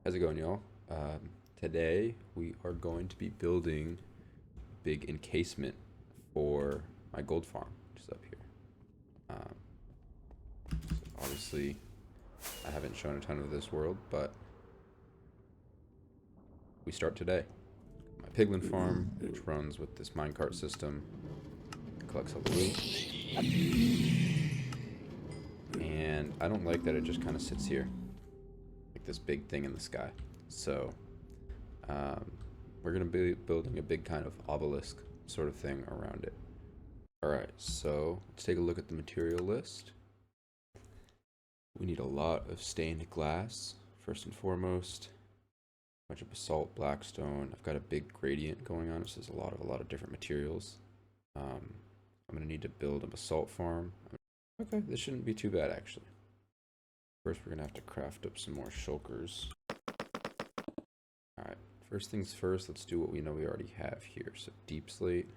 How's it going, y'all? Today we are going to be building a big encasement for my gold farm, which is up here. So obviously, I haven't shown a ton of this world, but we start today. My piglin farm, which runs with this minecart system, collects all the loot. And I don't like that it just kind of sits here, like this big thing in the sky. So we're going to be building a big kind of obelisk sort of thing around it. Alright, so let's take a look at the material list. We need a lot of stained glass, first and foremost. A bunch of basalt, blackstone. I've got a big gradient going on, so there's a lot of different materials. I'm going to need to build a basalt farm. Okay, this shouldn't be too bad, actually. First, we're going to have to craft up some more shulkers. Alright, first things first, let's do what we know we already have here. So deep slate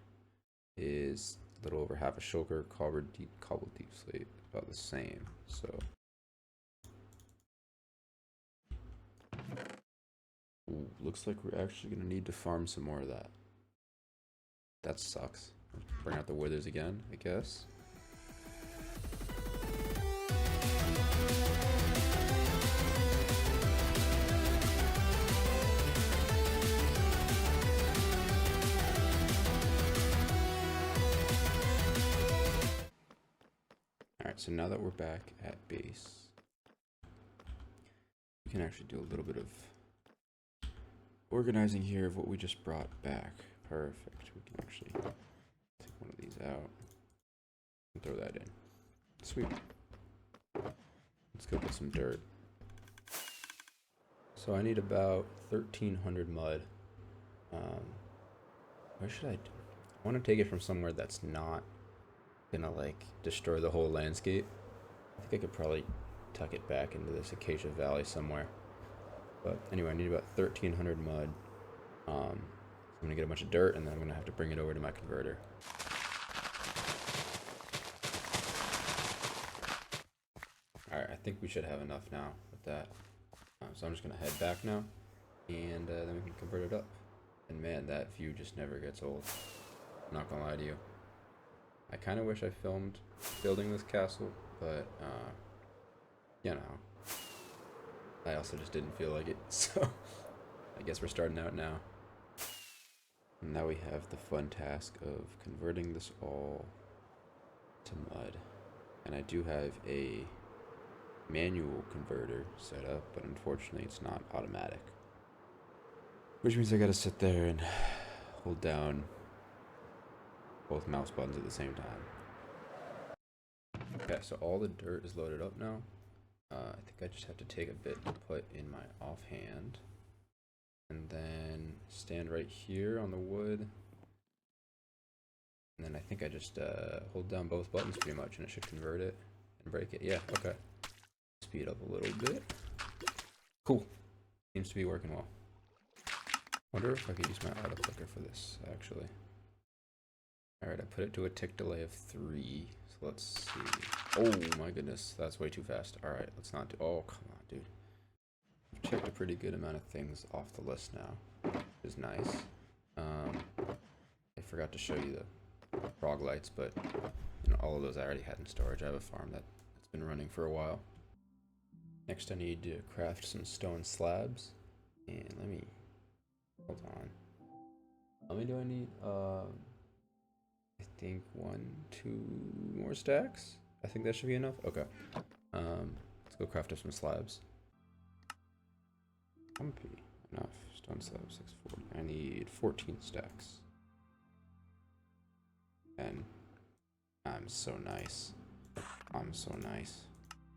is a little over half a shulker, cobbled deep slate about the same. So ooh, looks like we're actually going to need to farm some more of that. That sucks. Bring out the withers again, I guess. Alright, so now that we're back at base, we can actually do a little bit of organizing here of what we just brought back. Perfect. We can actually take one of these out and throw that in. Sweet. Let's go get some dirt. So I need about 1,300 mud. Where should I do? I want to take it from somewhere that's not gonna like destroy the whole landscape. I think I could probably tuck it back into this acacia valley somewhere. But anyway, I need about 1,300 mud. I'm gonna get a bunch of dirt and then I'm gonna have to bring it over to my converter. Alright, I think we should have enough now with that. So I'm just gonna head back now and then we can convert it up. And man, that view just never gets old. I'm not gonna lie to you. I kind of wish I filmed building this castle, but, you know, I also just didn't feel like it, so I guess we're starting out now. And now we have the fun task of converting this all to mud. And I do have a manual converter set up, but unfortunately it's not automatic. Which means I gotta sit there and hold down both mouse buttons at the same time. Okay, so all the dirt is loaded up now. I think I just have to take a bit to put in my offhand. And then stand right here on the wood. And then I think I just hold down both buttons pretty much and it should convert it and break it. Yeah, okay. Speed up a little bit. Cool. Seems to be working well. Wonder if I could use my auto clicker for this, actually. Alright, I put it to a tick delay of 3. So let's see. Oh my goodness, that's way too fast. Alright, let's not do. Oh, come on, dude. I've checked a pretty good amount of things off the list now, which is nice. I forgot to show you the frog lights, but you know, all of those I already had in storage. I have a farm that's been running for a while. Next, I need to craft some stone slabs. And let me. Hold on. How many do I need? I think 1, 2 more stacks. I think that should be enough. Okay. Let's go craft up some slabs. Enough. Stone slabs, 640. I need 14 stacks. And I'm so nice. I'm so nice.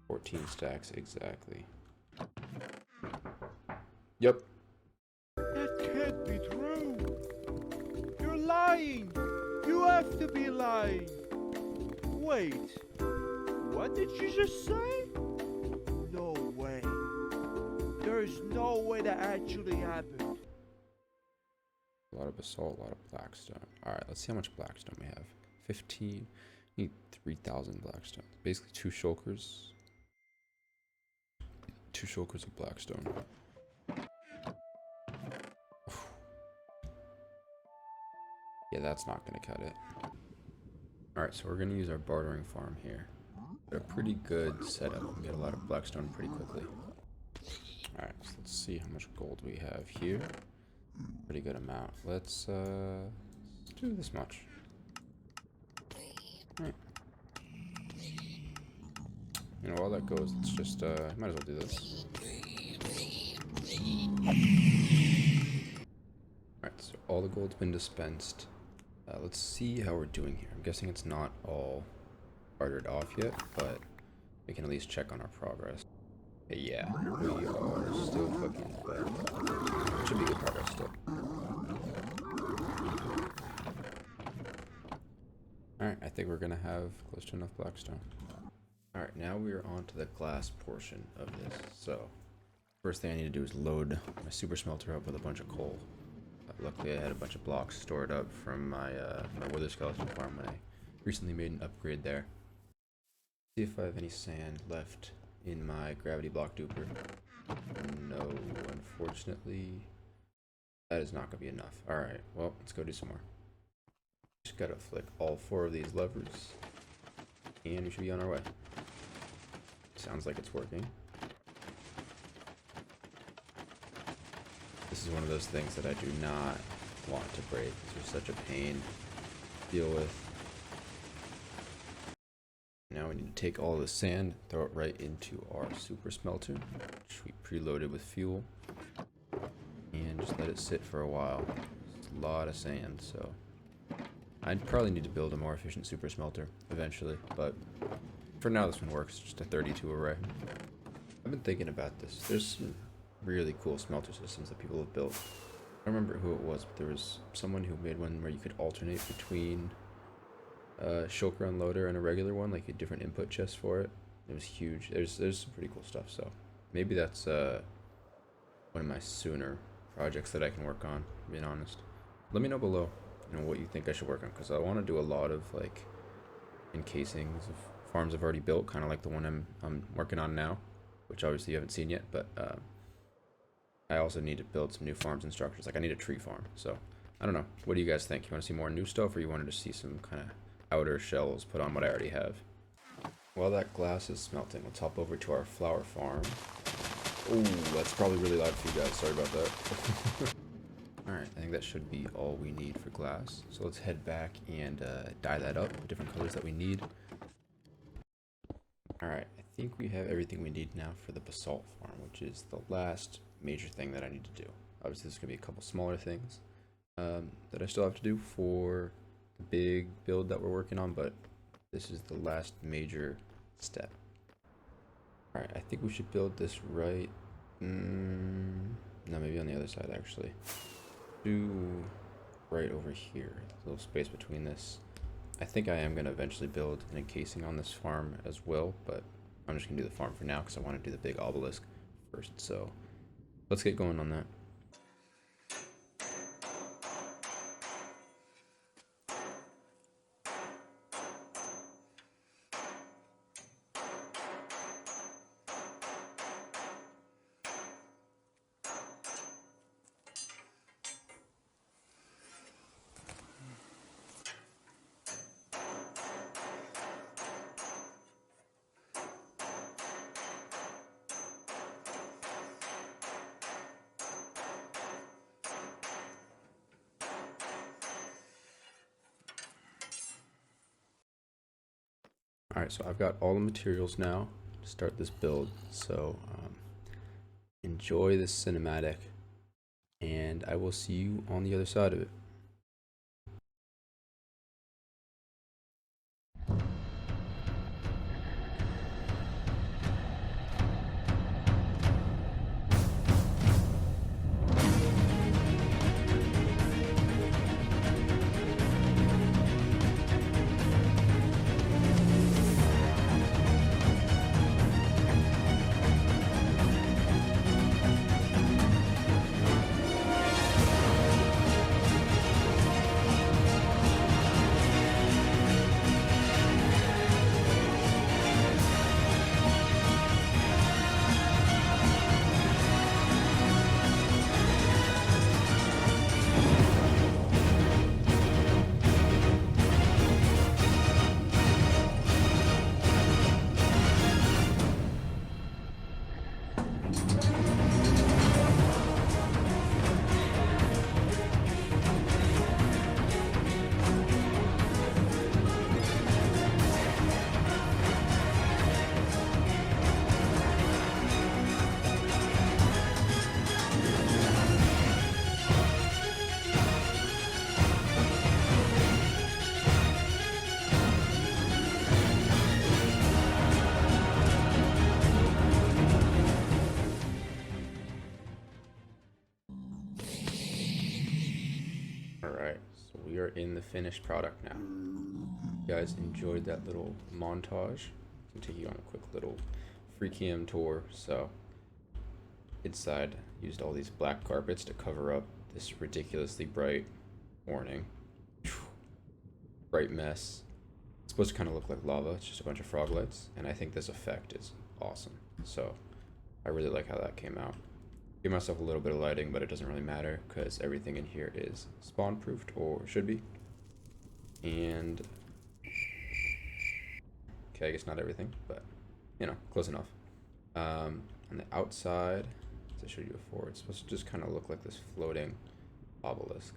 14 stacks exactly. Yep. That can't be true. You're lying. You have to be lying. Wait. What did you just say? No way. There's no way that actually happened. A lot of basalt, a lot of blackstone. Alright, let's see how much blackstone we have. 15. We need 3,000 blackstone. Basically 2 shulkers. 2 shulkers of blackstone. Yeah, that's not going to cut it. Alright, so we're going to use our bartering farm here. Got a pretty good setup. We can get a lot of blackstone pretty quickly. Alright, so let's see how much gold we have here. Pretty good amount. Let's do this much. Alright. You know, while that goes, let's just, might as well do this. Alright, so all the gold's been dispensed. Let's see how we're doing here. I'm guessing it's not all bartered off yet, but we can at least check on our progress. Okay, yeah, we are still cooking, but it should be good progress still. Alright, I think we're gonna have close to enough blackstone. Alright, now we are on to the glass portion of this. So, first thing I need to do is load my super smelter up with a bunch of coal. Luckily I had a bunch of blocks stored up from my my wither skeleton farm when I recently made an upgrade there. See if I have any sand left in my gravity block duper. No, unfortunately that is not going to be enough. Alright, well, let's go do some more. Just gotta flick all 4 of these levers and we should be on our way. Sounds like it's working. This is one of those things that I do not want to break. These are such a pain to deal with. Now we need to take all the sand, throw it right into our super smelter, which we preloaded with fuel, and just let it sit for a while. It's a lot of sand, so I'd probably need to build a more efficient super smelter eventually, but for now this one works, just a 32 array. I've been thinking about this. There's some really cool smelter systems that people have built. I don't remember who it was, but there was someone who made one where you could alternate between a shulker unloader and a regular one, like a different input chest for it. It was huge. There's some pretty cool stuff, so maybe that's one of my sooner projects that I can work on, being honest. Let me know below, you know, what you think I should work on, because I want to do a lot of like encasings of farms I've already built, kind of like the one I'm working on now, which obviously you haven't seen yet, but I also need to build some new farms and structures. Like I need a tree farm. So I don't know. What do you guys think? You want to see more new stuff, or you wanted to see some kind of outer shells put on what I already have? While that glass is smelting, let's hop over to our flower farm. Oh, that's probably really loud for you guys. Sorry about that. Alright, I think that should be all we need for glass. So let's head back and dye that up with different colors that we need. Alright, I think we have everything we need now for the basalt farm, which is the last major thing that I need to do. Obviously there's going to be a couple smaller things that I still have to do for the big build that we're working on, but this is the last major step. Alright, I think we should build this right, no, maybe on the other side actually. Do right over here, a little space between this. I think I am going to eventually build an encasing on this farm as well, but I'm just going to do the farm for now because I want to do the big obelisk first, so let's get going on that. Alright, so I've got all the materials now to start this build, so enjoy this cinematic, and I will see you on the other side of it. Alright, so we are in the finished product now. You guys enjoyed that little montage? I can take you on a quick little free cam tour. So, inside, used all these black carpets to cover up this ridiculously bright warning. Bright mess. It's supposed to kind of look like lava. It's just a bunch of frog lights, and I think this effect is awesome. So, I really like how that came out. Give myself a little bit of lighting, but it doesn't really matter because everything in here is spawn proofed, or should be. And okay, I guess not everything, but you know, close enough. On the outside, as I showed you before, it's supposed to just kind of look like this floating obelisk.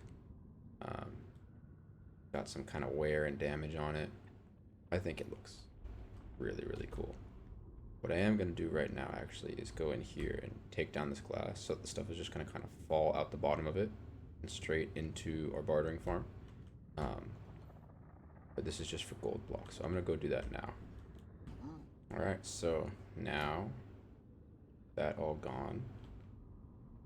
Got some kind of wear and damage on it. I think it looks really, really cool. What I am going to do right now actually is go in here and take down this glass so the stuff is just going to kind of fall out the bottom of it and straight into our bartering farm. But this is just for gold blocks, so I'm going to go do that now. Alright, so now that all gone,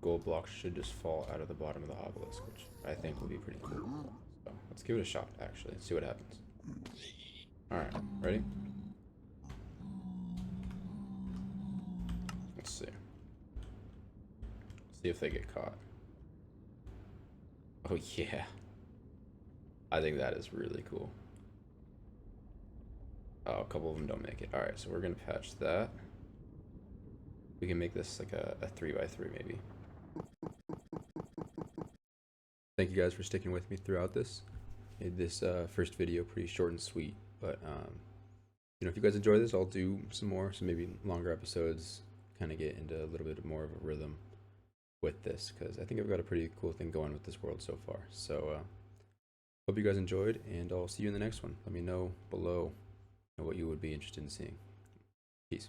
gold blocks should just fall out of the bottom of the obelisk, which I think will be pretty cool. So let's give it a shot actually and see what happens. Alright, ready? Let's see. See if they get caught. Oh yeah. I think that is really cool. Oh, a couple of them don't make it. Alright, so we're gonna patch that. We can make this like a 3x3 maybe. Thank you guys for sticking with me throughout this. Made this first video pretty short and sweet, but you know, if you guys enjoy this, I'll do some more, some maybe longer episodes, kind of get into a little bit more of a rhythm with this, because I think I've got a pretty cool thing going with this world so far. So hope you guys enjoyed, and I'll see you in the next one. Let me know below what you would be interested in seeing. Peace.